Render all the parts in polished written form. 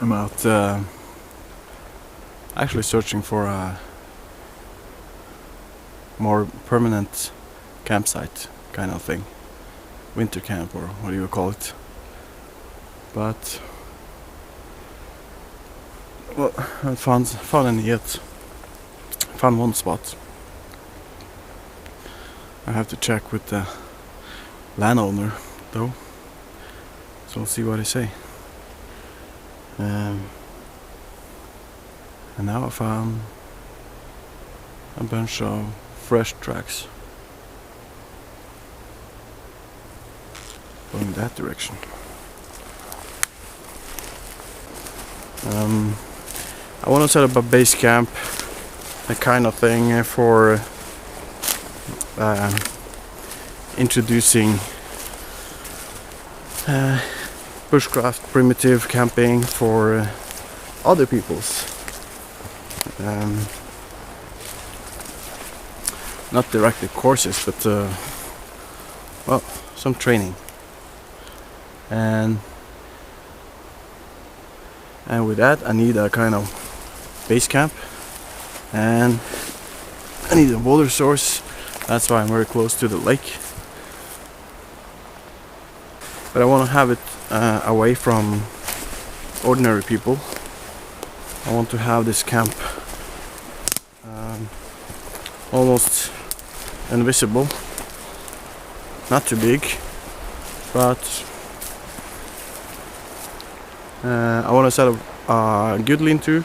I'm out actually searching for a more permanent campsite kind of thing, winter camp or what do you call it. But well, I haven't found any yet. Found one spot. I have to check with the landowner though, so we'll see what they say. And now I found a bunch of fresh tracks going that direction. I want to set up a base camp, a kind of thing for introducing bushcraft primitive camping for other peoples. Not directly courses, but well, some training. And with that I need a kind of base camp, and I need a water source. That's why I'm very close to the lake. But I want to have it away from ordinary people. I want to have this camp almost invisible. Not too big, but I want to set up a good lean-to,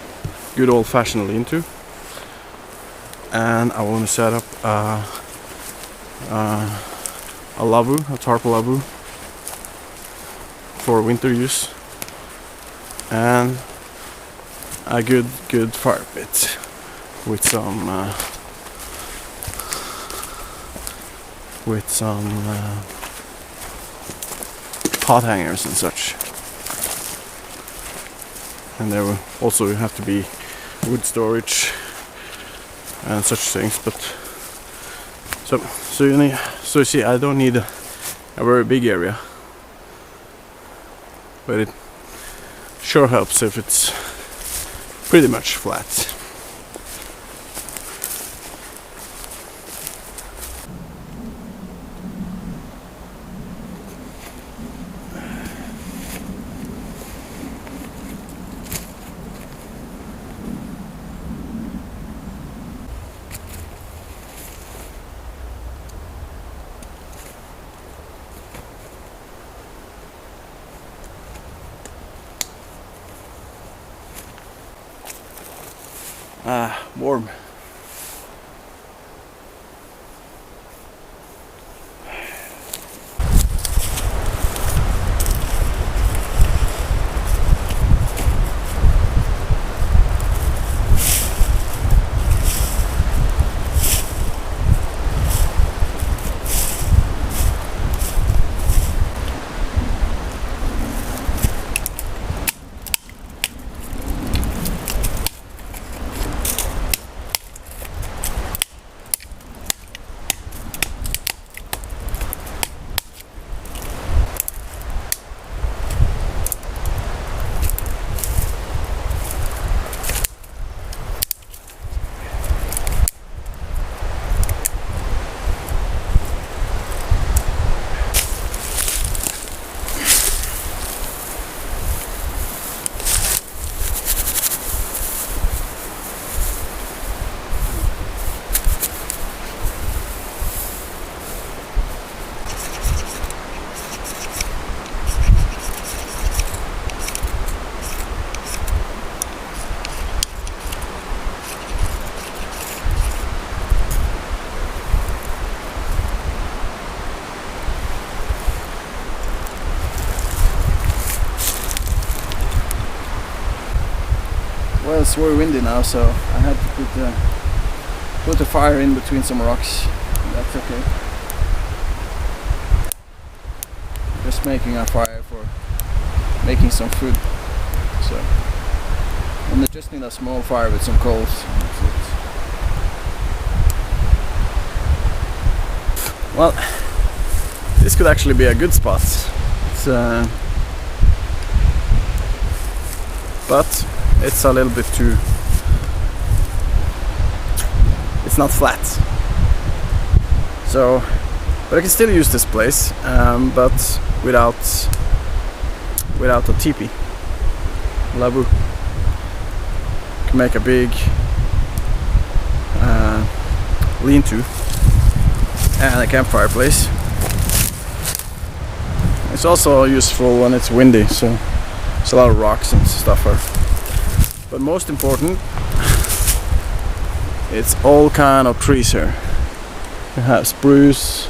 good old-fashioned lean-to, and I want to set up a lavu, a tarp lavu for winter use, and a good fire pit with some hot hangers and such. And there will also have to be wood storage and such things. But so you see, I don't need a very big area, but it sure helps if it's pretty much flat. Warm. Well, it's very windy now, so I had to put the fire in between some rocks. That's okay. Just making a fire for making some food. So, and I just need a small fire with some coals. That's it. Well, this could actually be a good spot. It's but it's a little bit too, it's not flat. So, but I can still use this place, but without a teepee. Labu. Can make a big lean-to and a campfire place. It's also useful when it's windy, so there's a lot of rocks and stuff here. But most important, it's all kind of trees here. You have spruce,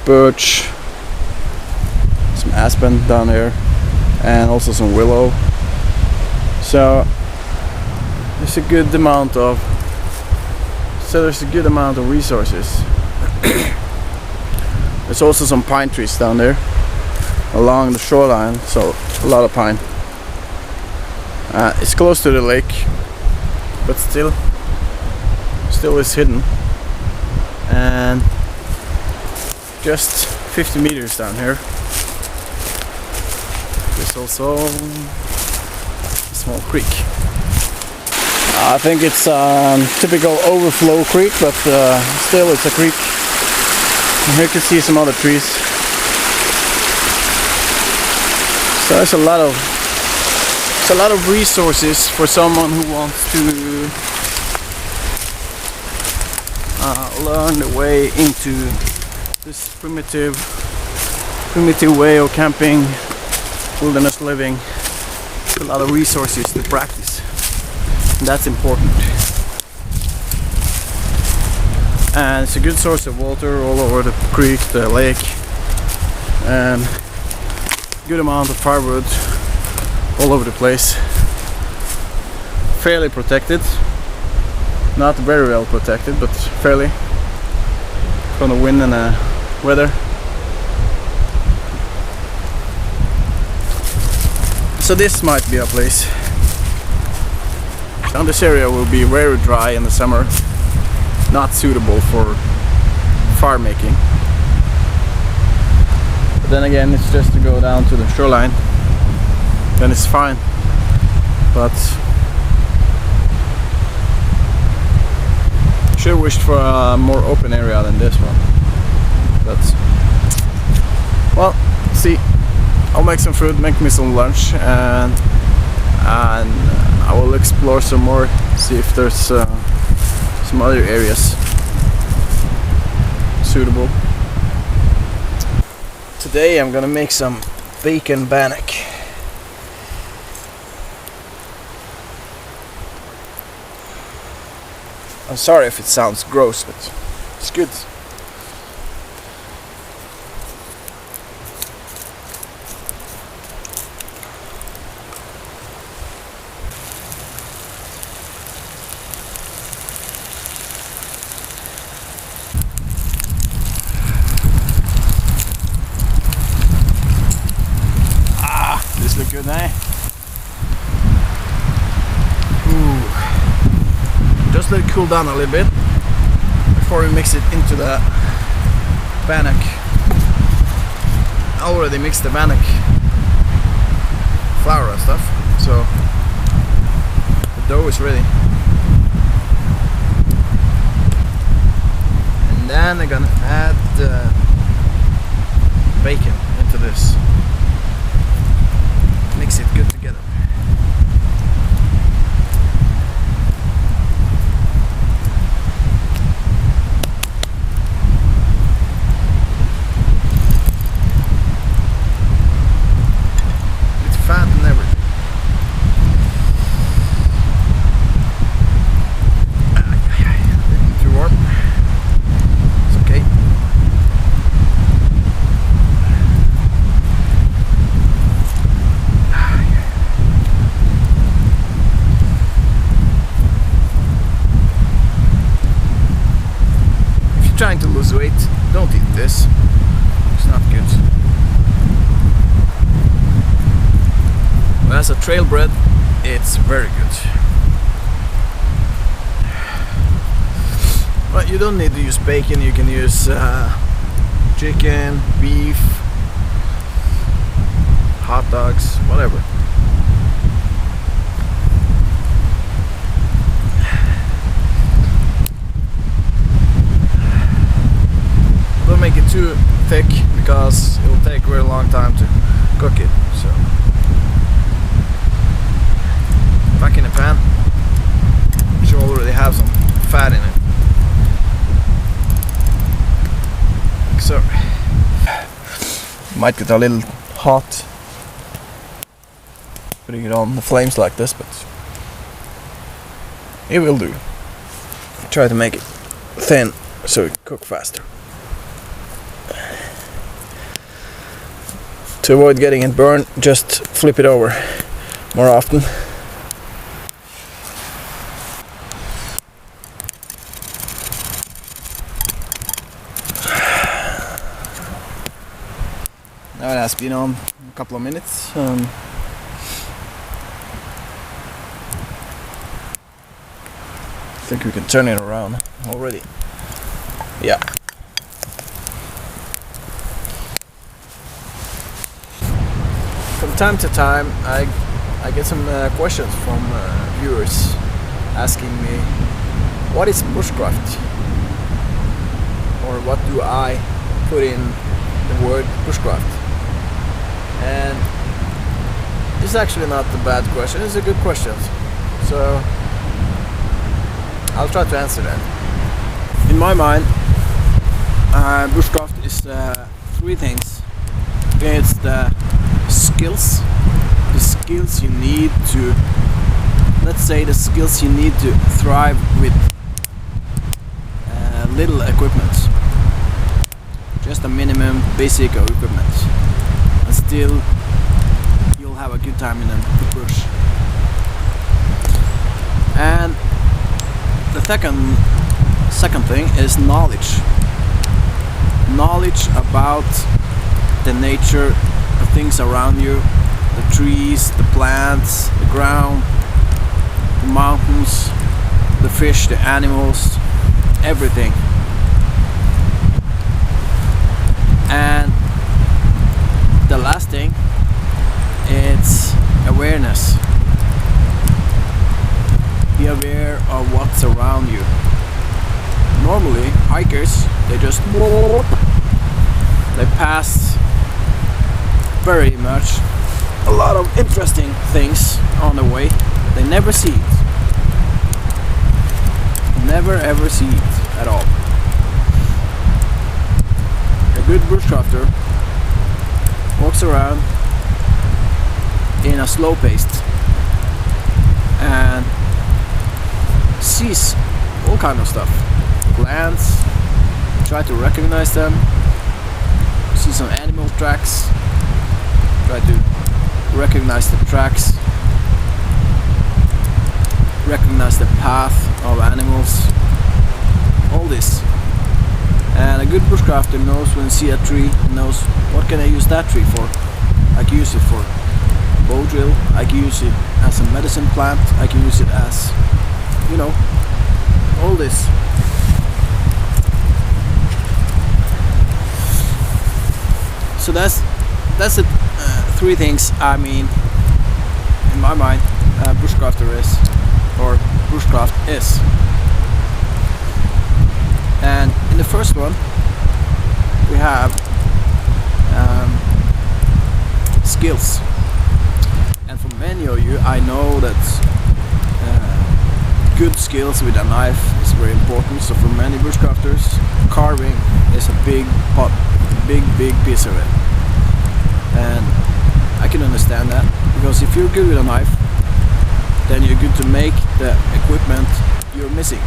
birch, some aspen down here, and also some willow. So there's a good amount of resources. There's also some pine trees down there along the shoreline, so a lot of pine. It's close to the lake, but still is hidden. And just 50 meters down here, there's also a small creek. I think it's a typical overflow creek, but still it's a creek. And here you can see some other trees. So there's a lot of resources for someone who wants to learn the way into this primitive way of camping, wilderness living. A lot of resources to practice. And that's important. And it's a good source of water all over the creek, the lake, and good amount of firewood all over the place. Fairly protected, not very well protected, but fairly, from the wind and the weather. So this might be a place. And this area will be very dry in the summer, not suitable for fire making. But then again, it's just to go down to the shoreline, then it's fine. But should have wished for a more open area than this one. But well, see, I'll make some food, make me some lunch, and I will explore some more, see if there's some other areas suitable. Today I'm gonna make some bacon bannock. I'm sorry if it sounds gross, but it's good. Look good, eh? Ooh. Just let it cool down a little bit before we mix it into the bannock. I already mixed the bannock flour and stuff, so the dough is ready. And then I'm gonna add the bacon into this. Mix it good together. It's fat and everything. Too warm. It's okay. Trying to lose weight, don't eat this. It's not good. But as a trail bread, it's very good. But you don't need to use bacon, you can use chicken, beef, hot dogs, whatever. thick because it will take a very long time to cook it. So back in the pan, it should already have some fat in it. Like so. Might get a little hot putting it on the flames like this, but it will do. Try to make it thin so it can cook faster. To avoid getting it burned, just flip it over more often. Now it has been on a couple of minutes. I think we can turn it around already. Yeah. From time to time I get some questions from viewers asking me, what is bushcraft? Or what do I put in the word bushcraft? And it's actually not a bad question, it's a good question. So I'll try to answer that. In my mind, bushcraft is three things. It's the skills you need to, let's say the skills you need to thrive with little equipment. Just a minimum basic equipment. And still you'll have a good time in the bush. And the second thing is knowledge. Knowledge about the nature, the things around you, the trees, the plants, the ground, the mountains, the fish, the animals, everything. And the last thing, it's awareness. Be aware of what's around you. Normally, hikers, they pass very much a lot of interesting things on the way. They never see it. Never ever see it at all. A good bushcrafter walks around in a slow pace and sees all kind of stuff. Plants, try to recognize them, see some animal tracks, try to recognize the tracks, recognize the path of animals, all this. And a good bushcrafter knows when he sees a tree, knows what can I use that tree for. I can use it for bow drill, I can use it as a medicine plant, I can use it as, you know, all this. So that's the three things I mean, in my mind, bushcrafter is, or bushcraft is. And in the first one, we have skills. And for many of you, I know that good skills with a knife is very important. So for many bushcrafters, carving is a big part, big piece of it. And I can understand that, because if you're good with a knife, then you're good to make the equipment you're missing,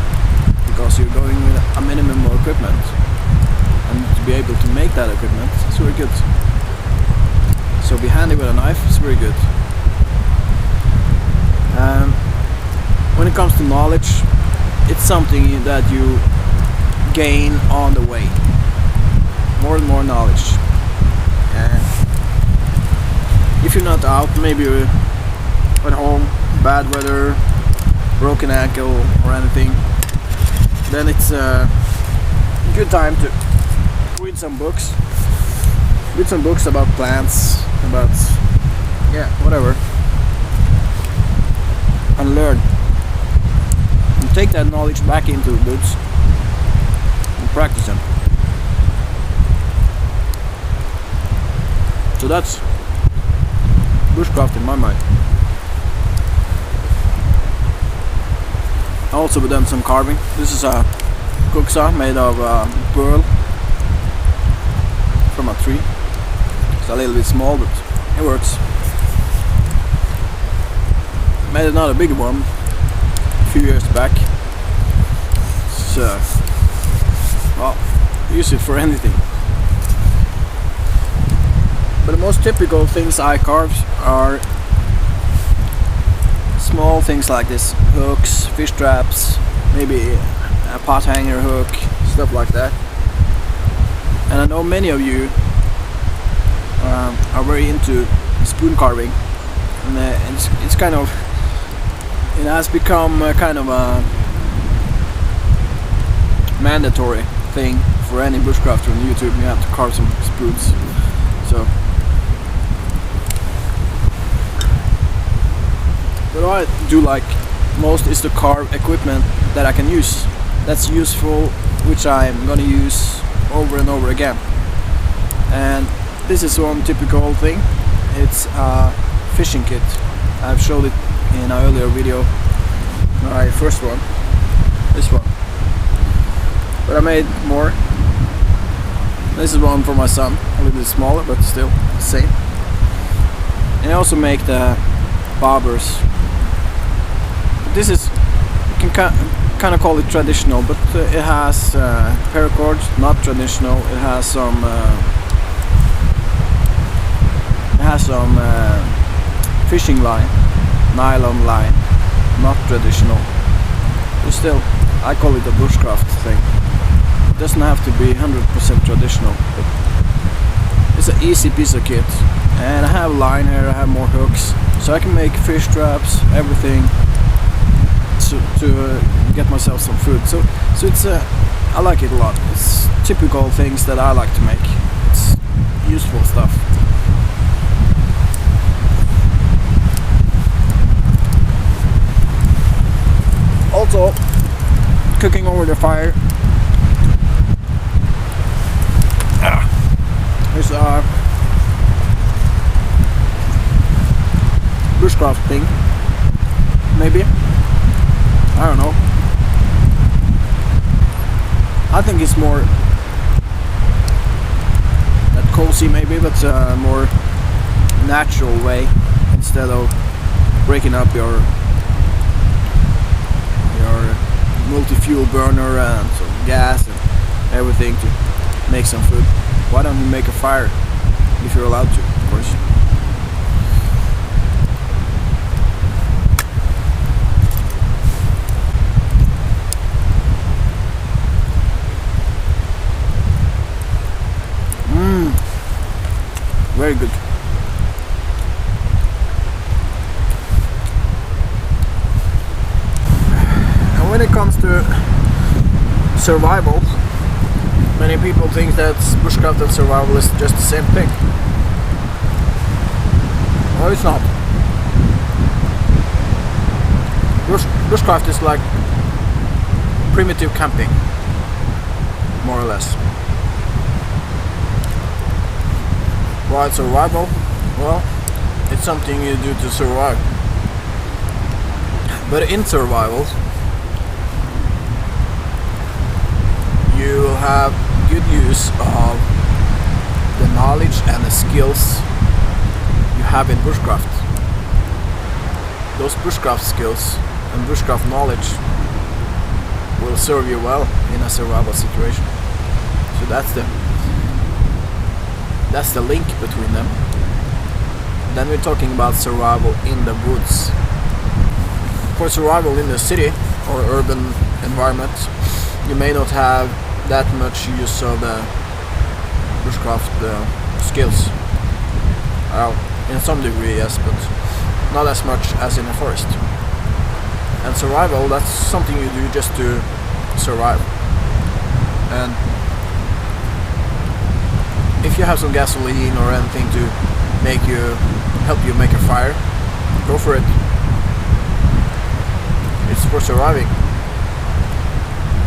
because you're going with a minimum of equipment, and to be able to make that equipment is very good. So be handy with a knife is very good. When it comes to knowledge, it's something that you gain on the way. More and more knowledge. And if you're not out, maybe you're at home, bad weather, broken ankle or anything, then it's a good time to read some books. Read some books about plants, about, yeah, whatever. And learn. And take that knowledge back into the woods and practice them. So that's bushcraft in my mind. I also done some carving. This is a cook saw made of burl from a tree. It's a little bit small, but it works. Made another bigger one a few years back. It's, well, use it for anything. But the most typical things I carve are small things like this: hooks, fish traps, maybe a pot hanger hook, stuff like that. And I know many of you are very into spoon carving, and it's kind of, it has become a kind of a mandatory thing for any bushcrafter on YouTube. You have to carve some spoons. So what I do like most is to carve equipment that I can use, that's useful, which I'm gonna use over and over again. And this is one typical thing. It's a fishing kit. I've showed it in an earlier video, my first one, this one. But I made more. This is one for my son, a little bit smaller, but still the same. And I also make the bobbers. This is, you can kind of call it traditional, but it has paracord, not traditional. It has some fishing line, nylon line, not traditional. But still, I call it a bushcraft thing. It doesn't have to be 100% traditional, but it's an easy piece of kit. And I have line here, I have more hooks, so I can make fish traps, everything, to get myself some food. So it's I like it a lot. It's typical things that I like to make. It's useful stuff. Also, cooking over the fire. There's a bushcraft thing, maybe. I don't know. I think it's more that cozy maybe, but more natural way, instead of breaking up your multi-fuel burner and some gas and everything to make some food. Why don't you make a fire if you're allowed to, of course. Very good. And when it comes to survival, many people think that bushcraft and survival is just the same thing. No, it's not. Bushcraft is like primitive camping, more or less. Why survival? Well, it's something you do to survive. But in survival, you will have good use of the knowledge and the skills you have in bushcraft. Those bushcraft skills and bushcraft knowledge will serve you well in a survival situation. So that's the link between them. Then we're talking about survival in the woods. For survival in the city or urban environment, you may not have that much use of the bushcraft skills. Well, in some degree, yes, but not as much as in the forest. And survival, that's something you do just to survive. And if you have some gasoline or anything to help you make a fire, go for it. It's for surviving.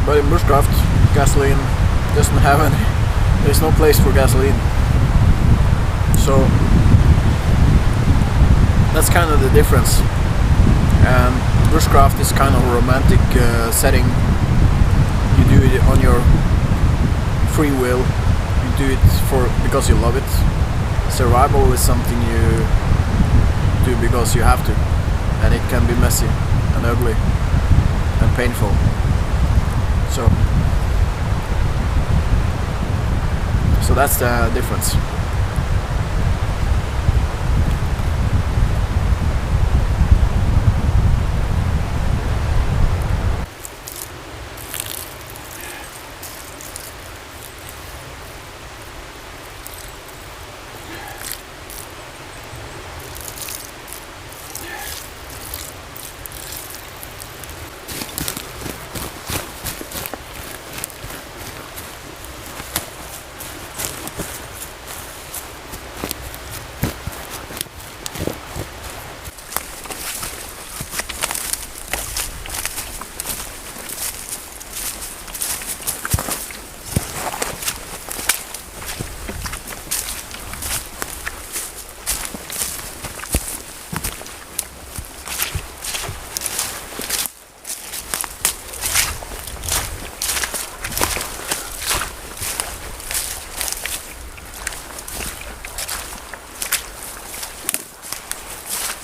But in bushcraft, gasoline doesn't have any. There's no place for gasoline. So that's kind of the difference. And bushcraft is kind of a romantic setting. You do it on your free will. You do it because you love it. Survival is something you do because you have to, and it can be messy and ugly and painful. So that's the difference.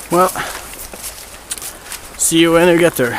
Well, see you when you get there.